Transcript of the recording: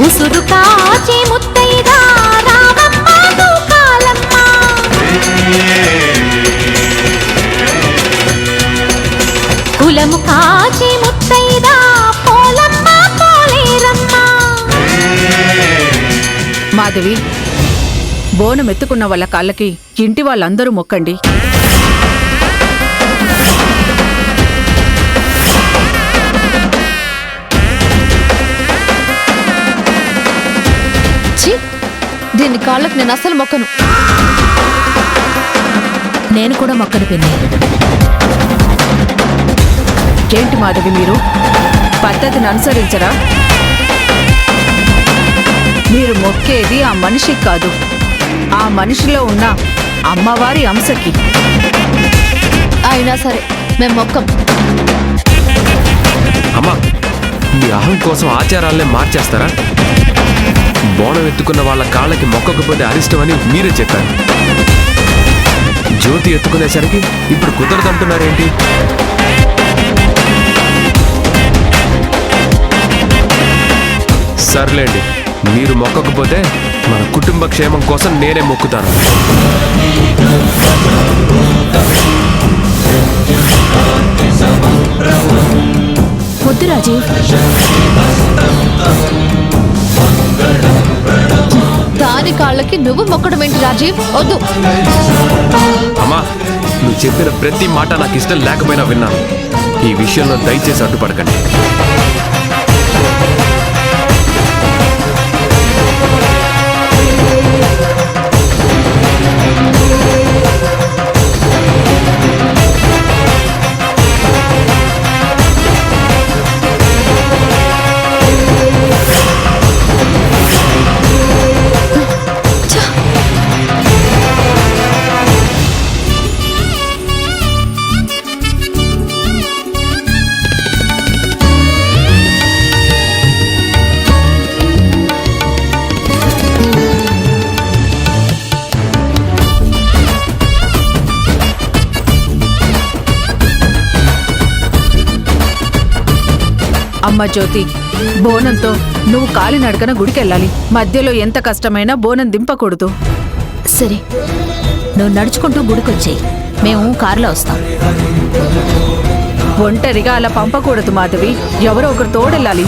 ఉసురు కాచి ముత్తైదా రామమ్మ తూకాలమ్మ. కులము కాచి ముత్తైదా పోలమ్మ పోలేరమ్మ. మాధవి, బోనం ఎత్తుకున్న వాళ్ళ కాళ్ళకి ఇంటి వాళ్ళందరూ మొక్కండి. దీన్ని కాళ్ళకి నేను అసలు మొక్కను. నేను కూడా మొక్కను పిన్ని. ఏంటి మాధవి, మీరు పద్ధతిని అనుసరించరా? మీరు మొక్కేది ఆ మనిషికి కాదు, ఆ మనిషిలో ఉన్న అమ్మవారి అంశకి. అయినా సరే మేము మొక్కం. అమ్మా, మీ అహం కోసం ఆచారాలనే మార్చేస్తారా? బోనం ఎత్తుకున్న వాళ్ళ కాళ్ళకి మొక్కకపోతే అరిష్టమని మీరే చెప్పారు. జ్యోతి ఎత్తుకునేసరికి ఇప్పుడు కుదరదంటున్నారేంటి? సర్లేండి, మీరు మొక్కకపోతే మన కుటుంబ క్షేమం కోసం నేనే మొక్కుతాను. వద్దు రాజీవ్. దాని కాళ్ళకి నువ్వు మొక్కడం ఏంటి రాజీవ్? వద్దు. అమ్మా, నువ్వు చెప్పిన ప్రతి మాట నాకు ఇష్టం లేకపోయినా విన్నాను. ఈ విషయంలో దయచేసి అడ్డుపడకండి. అమ్మ జ్యోతి, బోనంతో నువ్వు కాలినడకన గుడికెళ్ళాలి. మధ్యలో ఎంత కష్టమైనా బోనం దింపకూడదు. సరే, నువ్వు నడుచుకుంటూ గుడికొచ్చేయి, మేము కారులో వస్తాం. ఒంటరిగా అలా పంపకూడదు మాధవి, ఎవరో ఒకరు తోడెళ్ళాలి.